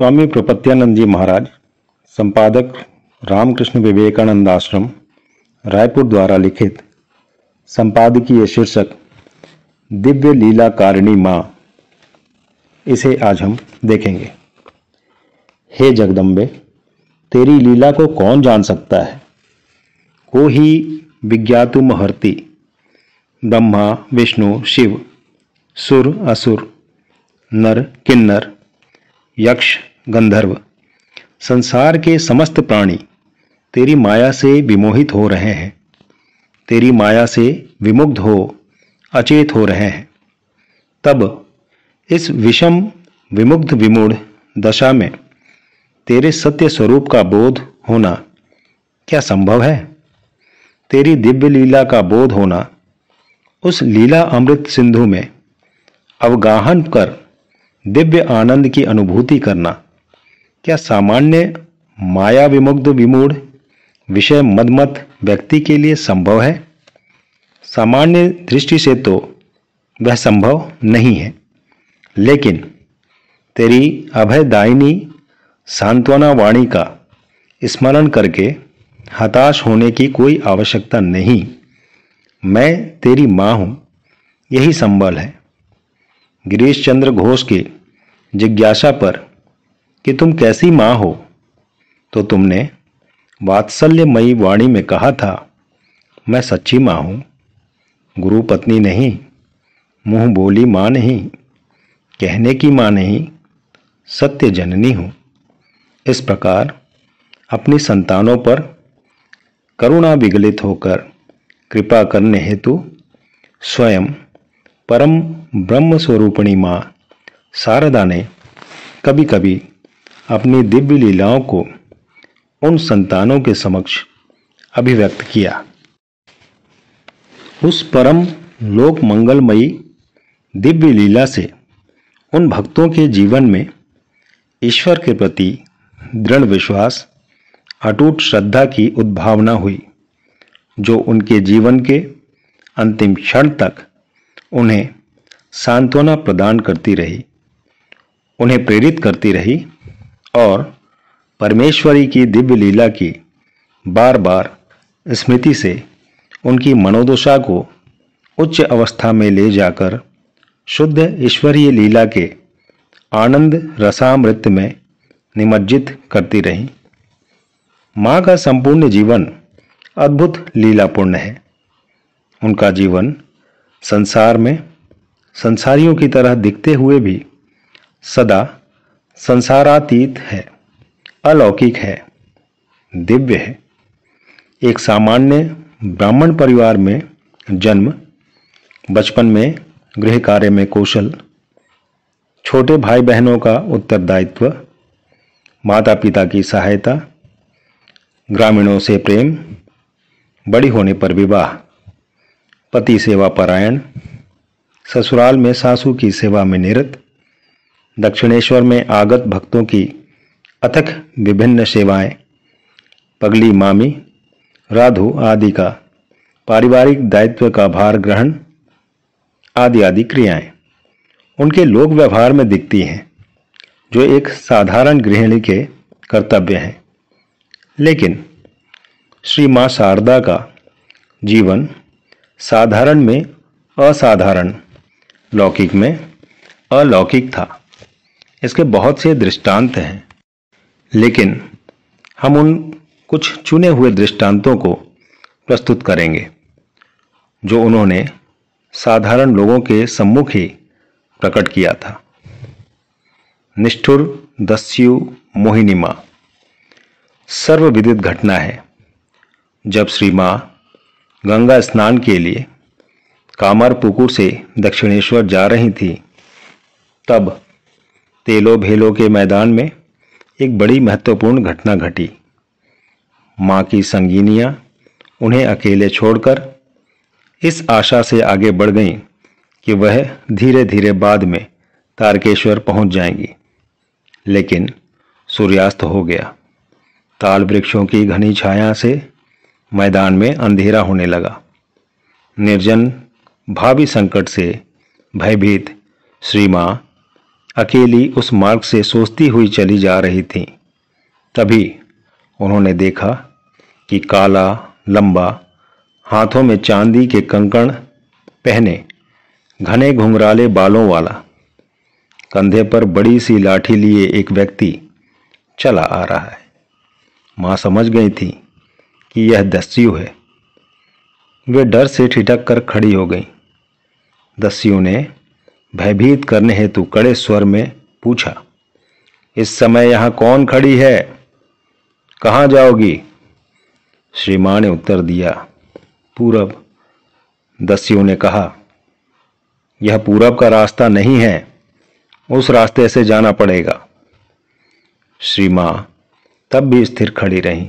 स्वामी प्रपत्यानंद जी महाराज, संपादक रामकृष्ण विवेकानंद आश्रम, रायपुर द्वारा लिखित संपादकीय शीर्षक दिव्य लीला कारिणी माँ। इसे आज हम देखेंगे। हे जगदम्बे, तेरी लीला को कौन जान सकता है। को ही विज्ञातुमर्हति। ब्रह्मा, विष्णु, शिव, सुर, असुर, नर, किन्नर, यक्ष, गंधर्व, संसार के समस्त प्राणी तेरी माया से विमोहित हो रहे हैं, तेरी माया से विमुग्ध हो अचेत हो रहे हैं। तब इस विषम विमुग्ध विमूढ़ दशा में तेरे सत्य स्वरूप का बोध होना क्या संभव है। तेरी दिव्य लीला का बोध होना, उस लीला अमृत सिंधु में अवगाहन कर दिव्य आनंद की अनुभूति करना क्या सामान्य माया विमुग्ध विमूढ़ विषय मदमत व्यक्ति के लिए संभव है। सामान्य दृष्टि से तो वह संभव नहीं है, लेकिन तेरी अभयदायिनी सांत्वना वाणी का स्मरण करके हताश होने की कोई आवश्यकता नहीं। मैं तेरी माँ हूं, यही संबल है। गिरीश चंद्र घोष की जिज्ञासा पर कि तुम कैसी माँ हो, तो तुमने वात्सल्यमयी वाणी में कहा था, मैं सच्ची माँ हूं, गुरु पत्नी नहीं, मुंह बोली माँ नहीं, कहने की माँ नहीं, सत्य जननी हूं। इस प्रकार अपनी संतानों पर करुणा विगलित होकर कृपा करने हेतु स्वयं परम ब्रह्म स्वरूपिणी माँ शारदा ने कभी कभी अपनी दिव्य लीलाओं को उन संतानों के समक्ष अभिव्यक्त किया। उस परम लोक मंगलमयी दिव्य लीला से उन भक्तों के जीवन में ईश्वर के प्रति दृढ़ विश्वास, अटूट श्रद्धा की उद्भावना हुई, जो उनके जीवन के अंतिम क्षण तक उन्हें सांत्वना प्रदान करती रही, उन्हें प्रेरित करती रही और परमेश्वरी की दिव्य लीला की बार बार स्मृति से उनकी मनोदशा को उच्च अवस्था में ले जाकर शुद्ध ईश्वरीय लीला के आनंद रसामृत में निमज्जित करती रही। माँ का संपूर्ण जीवन अद्भुत लीलापूर्ण है। उनका जीवन संसार में संसारियों की तरह दिखते हुए भी सदा संसारातीत है, अलौकिक है, दिव्य है। एक सामान्य ब्राह्मण परिवार में जन्म, बचपन में गृह कार्य में कौशल, छोटे भाई बहनों का उत्तरदायित्व, माता पिता की सहायता, ग्रामीणों से प्रेम, बड़ी होने पर विवाह, पति सेवा परायण, ससुराल में सासू की सेवा में निरत, दक्षिणेश्वर में आगत भक्तों की अथक विभिन्न सेवाएं, पगली मामी, राधु आदि का पारिवारिक दायित्व का भार ग्रहण आदि आदि क्रियाएं उनके लोक व्यवहार में दिखती हैं, जो एक साधारण गृहिणी के कर्तव्य हैं। लेकिन श्री मां शारदा का जीवन साधारण में असाधारण, लौकिक में अलौकिक था। इसके बहुत से दृष्टांत हैं, लेकिन हम उन कुछ चुने हुए दृष्टांतों को प्रस्तुत करेंगे जो उन्होंने साधारण लोगों के सम्मुख ही प्रकट किया था। निष्ठुर दस्यु मोहिनी माँ। सर्वविदित घटना है, जब श्री माँ गंगा स्नान के लिए कामरपुकुर से दक्षिणेश्वर जा रही थी, तब तेलो भेलो के मैदान में एक बड़ी महत्वपूर्ण घटना घटी। माँ की संगिनियां उन्हें अकेले छोड़कर इस आशा से आगे बढ़ गईं कि वह धीरे धीरे बाद में तारकेश्वर पहुंच जाएंगी, लेकिन सूर्यास्त हो गया। ताल वृक्षों की घनी छाया से मैदान में अंधेरा होने लगा। निर्जन भावी संकट से भयभीत श्री माँ अकेली उस मार्ग से सोचती हुई चली जा रही थीं। तभी उन्होंने देखा कि काला, लंबा, हाथों में चांदी के कंकण पहने, घने घुंघराले बालों वाला, कंधे पर बड़ी सी लाठी लिए एक व्यक्ति चला आ रहा है। मां समझ गई थी कि यह दस्यु है। वे डर से ठिठक कर खड़ी हो गईं। दस्यु ने भयभीत करने हेतु कड़े स्वर में पूछा, इस समय यहां कौन खड़ी है? कहां जाओगी? श्री मां ने उत्तर दिया, पूरब। दस्यु ने कहा, यह पूरब का रास्ता नहीं है, उस रास्ते से जाना पड़ेगा। श्री मां तब भी स्थिर खड़ी रहीं।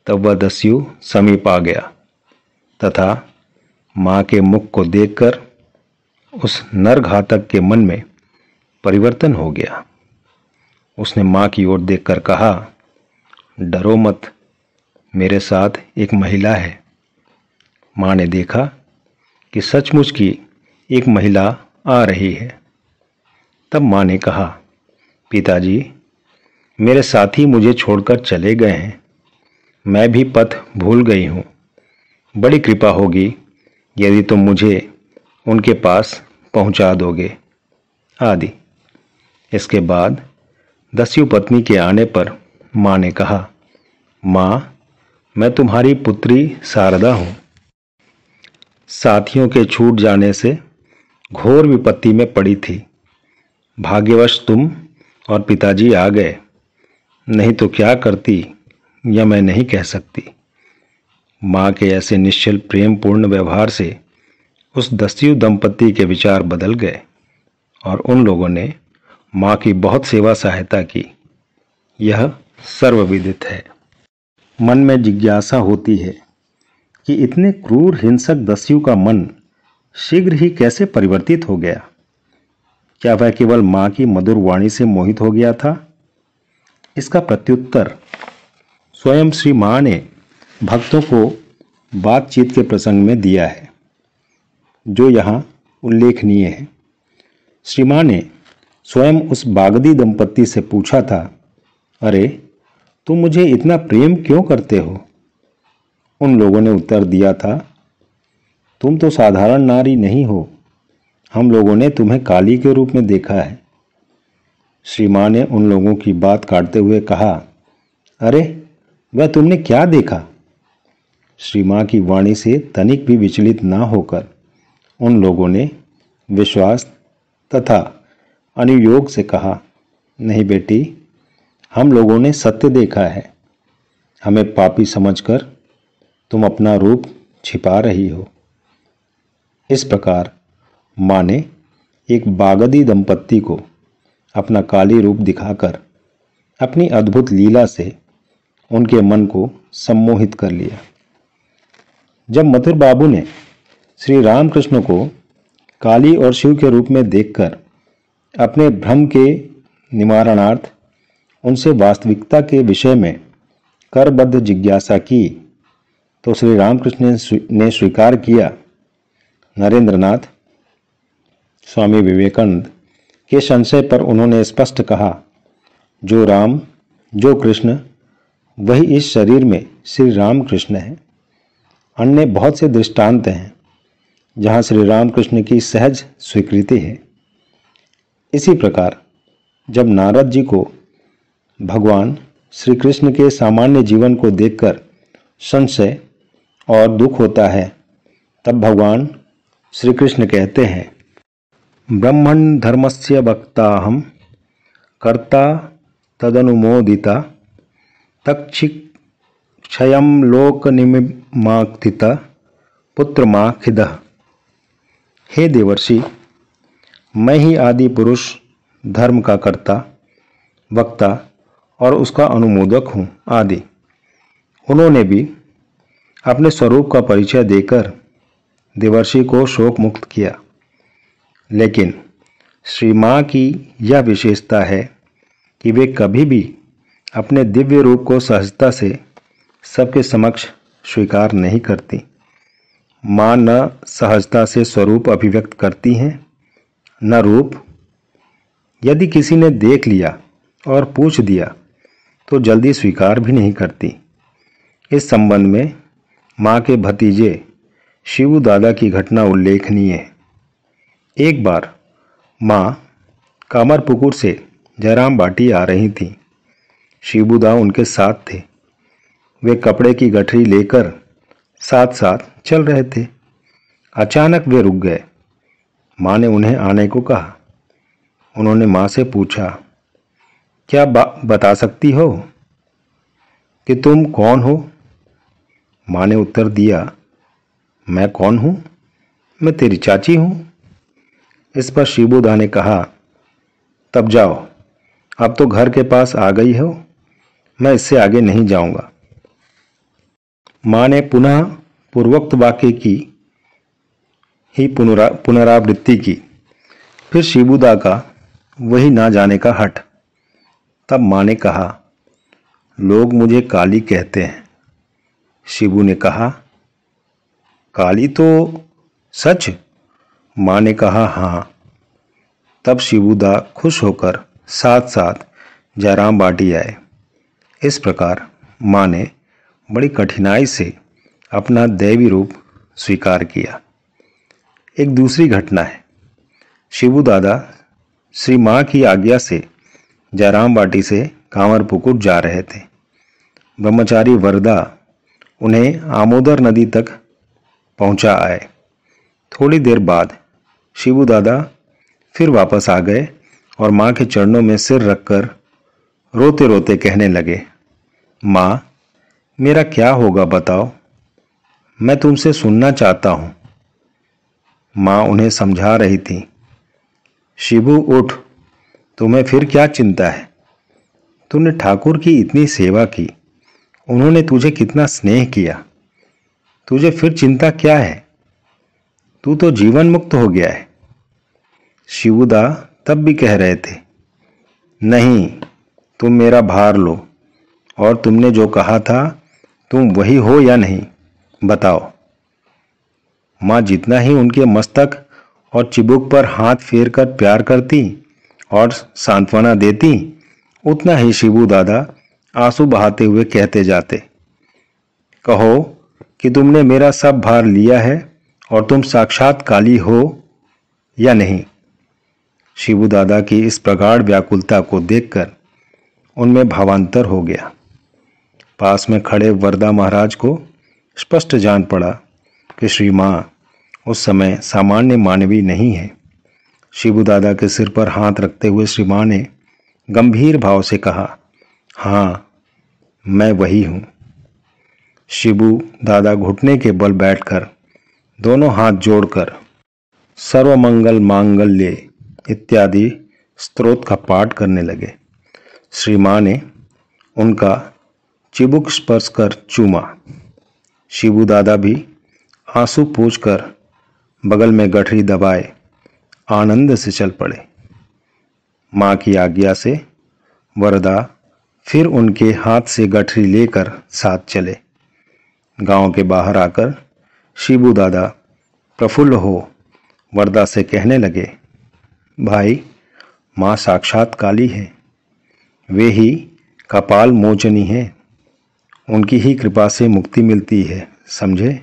तब वह दस्यु समीप आ गया तथा मां के मुख को देखकर उस नरघातक के मन में परिवर्तन हो गया। उसने मां की ओर देखकर कहा, डरो मत, मेरे साथ एक महिला है। मां ने देखा कि सचमुच की एक महिला आ रही है। तब मां ने कहा, पिताजी, मेरे साथी मुझे छोड़कर चले गए हैं। मैं भी पथ भूल गई हूं। बड़ी कृपा होगी यदि तुम मुझे उनके पास पहुंचा दोगे, आदि। इसके बाद दस्यु पत्नी के आने पर मां ने कहा, मां, मैं तुम्हारी पुत्री शारदा हूं। साथियों के छूट जाने से घोर विपत्ति में पड़ी थी। भाग्यवश तुम और पिताजी आ गए, नहीं तो क्या करती यह मैं नहीं कह सकती। मां के ऐसे निश्चल प्रेम पूर्ण व्यवहार से उस दस्यु दंपति के विचार बदल गए और उन लोगों ने मां की बहुत सेवा सहायता की। यह सर्वविदित है। मन में जिज्ञासा होती है कि इतने क्रूर हिंसक दस्यु का मन शीघ्र ही कैसे परिवर्तित हो गया। क्या वह केवल मां की मधुर वाणी से मोहित हो गया था? इसका प्रत्युत्तर स्वयं श्री मां ने भक्तों को बातचीत के प्रसंग में दिया है, जो यहाँ उल्लेखनीय है। श्री मां ने स्वयं उस बागदी दंपत्ति से पूछा था, अरे तुम मुझे इतना प्रेम क्यों करते हो? उन लोगों ने उत्तर दिया था, तुम तो साधारण नारी नहीं हो, हम लोगों ने तुम्हें काली के रूप में देखा है। श्री मां ने उन लोगों की बात काटते हुए कहा, अरे वह तुमने क्या देखा? श्री मां की वाणी से तनिक भी विचलित ना होकर उन लोगों ने विश्वास तथा अनुयोग से कहा, नहीं बेटी, हम लोगों ने सत्य देखा है। हमें पापी समझकर तुम अपना रूप छिपा रही हो। इस प्रकार मां ने एक बागदी दंपत्ति को अपना काली रूप दिखाकर अपनी अद्भुत लीला से उनके मन को सम्मोहित कर लिया। जब मथुर बाबू ने श्री रामकृष्ण को काली और शिव के रूप में देखकर अपने भ्रम के निवारणार्थ उनसे वास्तविकता के विषय में करबद्ध जिज्ञासा की, तो श्री रामकृष्ण ने स्वीकार किया। नरेंद्रनाथ स्वामी विवेकानंद के संशय पर उन्होंने स्पष्ट कहा, जो राम, जो कृष्ण, वही इस शरीर में श्री रामकृष्ण है। अन्य बहुत से दृष्टांत हैं जहाँ श्री रामकृष्ण की सहज स्वीकृति है। इसी प्रकार जब नारद जी को भगवान श्री कृष्ण के सामान्य जीवन को देखकर संशय और दुख होता है, तब भगवान श्री कृष्ण कहते हैं, ब्रह्मण धर्मस्य वक्ताहं कर्ता तदनुमोदिता तक्षयं लोकनिमिमाक्थिता पुत्रमाखिदः। हे देवर्षि, मैं ही आदि पुरुष, धर्म का कर्ता, वक्ता और उसका अनुमोदक हूँ, आदि। उन्होंने भी अपने स्वरूप का परिचय देकर देवर्षि को शोक मुक्त किया। लेकिन श्री मां की यह विशेषता है कि वे कभी भी अपने दिव्य रूप को सहजता से सबके समक्ष स्वीकार नहीं करती। मां न सहजता से स्वरूप अभिव्यक्त करती हैं, न रूप, यदि किसी ने देख लिया और पूछ दिया तो जल्दी स्वीकार भी नहीं करती। इस संबंध में माँ के भतीजे शिबू दादा की घटना उल्लेखनीय है। एक बार माँ कामरपुकुर से जयराम बाटी आ रही थीं। शिबूदा उनके साथ थे। वे कपड़े की गठरी लेकर साथ साथ चल रहे थे। अचानक वे रुक गए। माँ ने उन्हें आने को कहा। उन्होंने माँ से पूछा, क्या बता सकती हो कि तुम कौन हो? माँ ने उत्तर दिया, मैं कौन हूं? मैं तेरी चाची हूं। इस पर शिबूदा ने कहा, तब जाओ, अब तो घर के पास आ गई हो, मैं इससे आगे नहीं जाऊंगा। माँ ने पुनः पूर्वोक्त वाक्य की ही पुनरावृत्ति की। फिर शिबूदा का वही ना जाने का हठ। तब माँ ने कहा, लोग मुझे काली कहते हैं। शिबू ने कहा, काली तो सच? माँ ने कहा, हाँ। तब शिबूदा खुश होकर साथ साथ जयराम बाटी आए। इस प्रकार माँ ने बड़ी कठिनाई से अपना दैवी रूप स्वीकार किया। एक दूसरी घटना है। शिबू दादा श्री माँ की आज्ञा से जयराम बाटी से कांवरपुकुर जा रहे थे। ब्रह्मचारी वरदा उन्हें आमोदर नदी तक पहुंचा आए। थोड़ी देर बाद शिबू दादा फिर वापस आ गए और माँ के चरणों में सिर रखकर रोते रोते कहने लगे, माँ, मेरा क्या होगा बताओ, मैं तुमसे सुनना चाहता हूँ। माँ उन्हें समझा रही थी। शिबू उठ, तुम्हें फिर क्या चिंता है? तूने ठाकुर की इतनी सेवा की, उन्होंने तुझे कितना स्नेह किया, तुझे फिर चिंता क्या है? तू तो जीवन मुक्त हो गया है। शिबूदा तब भी कह रहे थे, नहीं, तुम मेरा भार लो, और तुमने जो कहा था तुम वही हो या नहीं, बताओ। माँ जितना ही उनके मस्तक और चिबुक पर हाथ फेर कर प्यार करती और सांत्वना देती, उतना ही शिबू दादा आंसू बहाते हुए कहते जाते, कहो कि तुमने मेरा सब भार लिया है और तुम साक्षात काली हो या नहीं। शिबू दादा की इस प्रगाढ़ व्याकुलता को देखकर उनमें भावांतर हो गया। पास में खड़े वरदा महाराज को स्पष्ट जान पड़ा कि श्री माँ उस समय सामान्य मानवी नहीं है। शिबू दादा के सिर पर हाथ रखते हुए श्री माँ ने गंभीर भाव से कहा, हाँ, मैं वही हूँ। शिबू दादा घुटने के बल बैठकर दोनों हाथ जोड़कर सर्वमंगल मांगल्ये इत्यादि स्तोत्र का पाठ करने लगे। श्री माँ ने उनका चिबुक स्पर्श कर चूमा। शिबू दादा भी आंसू पोंछकर बगल में गठरी दबाए आनंद से चल पड़े। माँ की आज्ञा से वरदा फिर उनके हाथ से गठरी लेकर साथ चले। गांव के बाहर आकर शिबू दादा प्रफुल्ल हो वरदा से कहने लगे, भाई, माँ साक्षात काली है, वे ही कपाल मोचनी है, उनकी ही कृपा से मुक्ति मिलती है, समझे।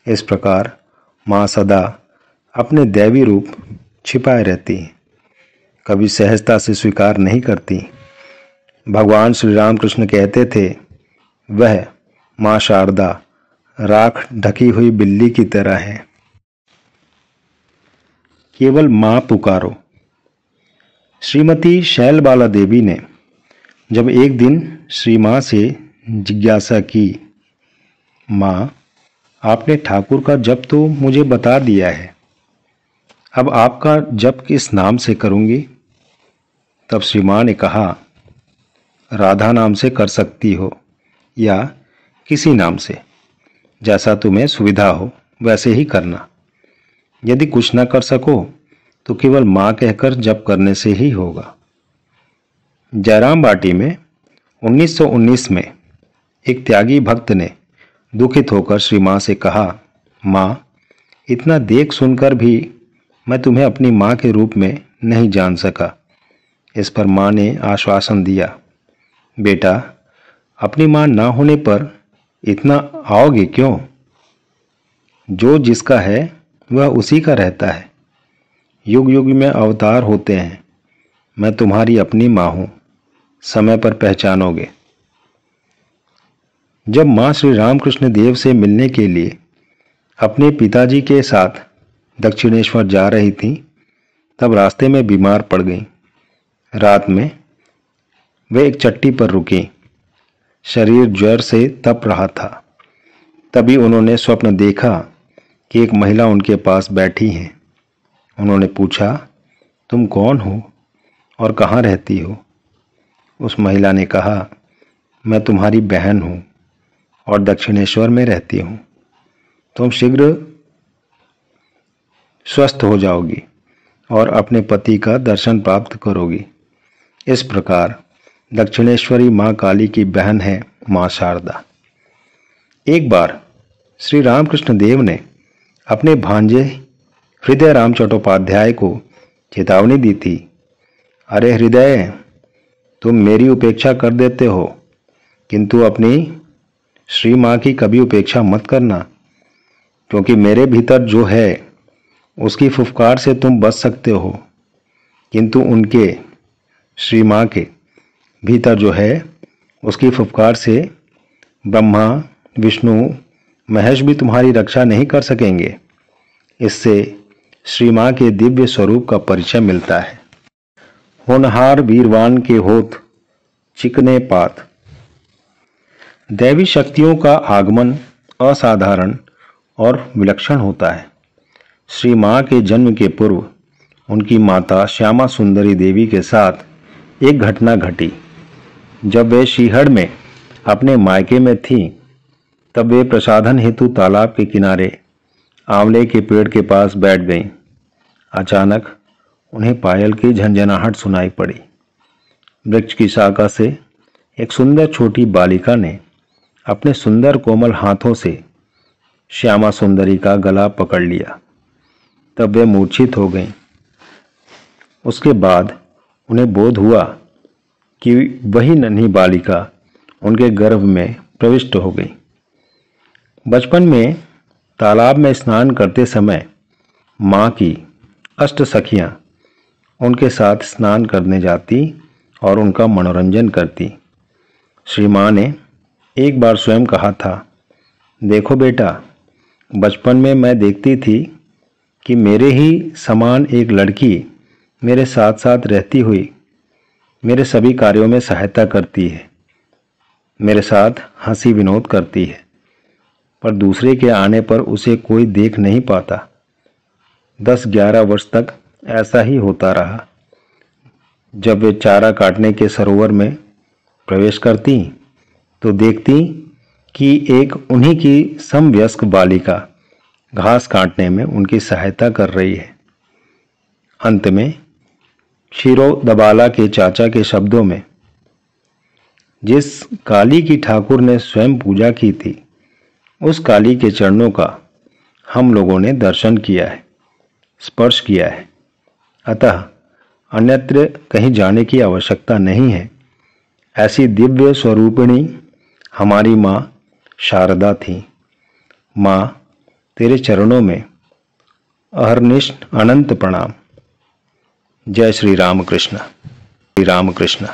इस प्रकार माँ सदा अपने दैवी रूप छिपाए रहती हैं, कभी सहजता से स्वीकार नहीं करती। भगवान श्री रामकृष्ण कहते थे, वह माँ शारदा राख ढकी हुई बिल्ली की तरह है, केवल माँ पुकारो। श्रीमती शैलबाला देवी ने जब एक दिन श्री माँ से जिज्ञासा की, माँ, आपने ठाकुर का जप तो मुझे बता दिया है, अब आपका जप किस नाम से करूंगी? तब श्री माँ ने कहा, राधा नाम से कर सकती हो या किसी नाम से, जैसा तुम्हें सुविधा हो वैसे ही करना। यदि कुछ न कर सको तो केवल माँ कहकर जप करने से ही होगा। जयराम बाटी में 1919 में एक त्यागी भक्त ने दुखित होकर श्री माँ से कहा, माँ, इतना देख सुनकर भी मैं तुम्हें अपनी माँ के रूप में नहीं जान सका। इस पर माँ ने आश्वासन दिया, बेटा, अपनी माँ ना होने पर इतना आओगे क्यों? जो जिसका है वह उसी का रहता है। युग युग में अवतार होते हैं। मैं तुम्हारी अपनी माँ हूँ, समय पर पहचानोगे। जब माँ श्री रामकृष्ण देव से मिलने के लिए अपने पिताजी के साथ दक्षिणेश्वर जा रही थीं, तब रास्ते में बीमार पड़ गईं। रात में वे एक चट्टी पर रुकीं। शरीर ज्वर से तप रहा था। तभी उन्होंने स्वप्न देखा कि एक महिला उनके पास बैठी है। उन्होंने पूछा, तुम कौन हो और कहाँ रहती हो? उस महिला ने कहा, मैं तुम्हारी बहन हूँ और दक्षिणेश्वर में रहती हूँ। तुम शीघ्र स्वस्थ हो जाओगी और अपने पति का दर्शन प्राप्त करोगी। इस प्रकार दक्षिणेश्वरी माँ काली की बहन है माँ शारदा। एक बार श्री रामकृष्ण देव ने अपने भांजे हृदय राम चट्टोपाध्याय को चेतावनी दी थी, अरे हृदय, तुम मेरी उपेक्षा कर देते हो, किंतु अपनी श्री माँ की कभी उपेक्षा मत करना, क्योंकि मेरे भीतर जो है उसकी फुफकार से तुम बच सकते हो, किंतु उनके श्री माँ के भीतर जो है उसकी फुफकार से ब्रह्मा, विष्णु, महेश भी तुम्हारी रक्षा नहीं कर सकेंगे। इससे श्री माँ के दिव्य स्वरूप का परिचय मिलता है। होनहार वीरवान के होत चिकने पात। दैवी शक्तियों का आगमन असाधारण और विलक्षण होता है। श्री माँ के जन्म के पूर्व उनकी माता श्यामा सुंदरी देवी के साथ एक घटना घटी। जब वे शीहड़ में अपने मायके में थीं, तब वे प्रसाधन हेतु तालाब के किनारे आंवले के पेड़ के पास बैठ गईं। अचानक उन्हें पायल की झंझनाहट सुनाई पड़ी। वृक्ष की शाखा से एक सुंदर छोटी बालिका ने अपने सुंदर कोमल हाथों से श्यामा सुंदरी का गला पकड़ लिया। तब वे मूर्छित हो गईं। उसके बाद उन्हें बोध हुआ कि वही नन्ही बालिका उनके गर्भ में प्रविष्ट हो गई। बचपन में तालाब में स्नान करते समय माँ की 8 सखियाँ उनके साथ स्नान करने जाती और उनका मनोरंजन करती। श्री माँ ने एक बार स्वयं कहा था, देखो बेटा, बचपन में मैं देखती थी कि मेरे ही समान एक लड़की मेरे साथ साथ रहती हुई मेरे सभी कार्यों में सहायता करती है, मेरे साथ हंसी विनोद करती है, पर दूसरे के आने पर उसे कोई देख नहीं पाता। 10-11 वर्ष तक ऐसा ही होता रहा। जब वे चारा काटने के सरोवर में प्रवेश करती तो देखती कि एक उन्हीं की समवयस्क बालिका घास काटने में उनकी सहायता कर रही है। अंत में क्षीरोदबाला के चाचा के शब्दों में, जिस काली की ठाकुर ने स्वयं पूजा की थी, उस काली के चरणों का हम लोगों ने दर्शन किया है, स्पर्श किया है। अतः अन्यत्र कहीं जाने की आवश्यकता नहीं है। ऐसी दिव्य स्वरूपिणी हमारी माँ शारदा थी। माँ, तेरे चरणों में अहर्निश अनंत प्रणाम। जय श्री रामकृष्ण। श्री रामकृष्ण।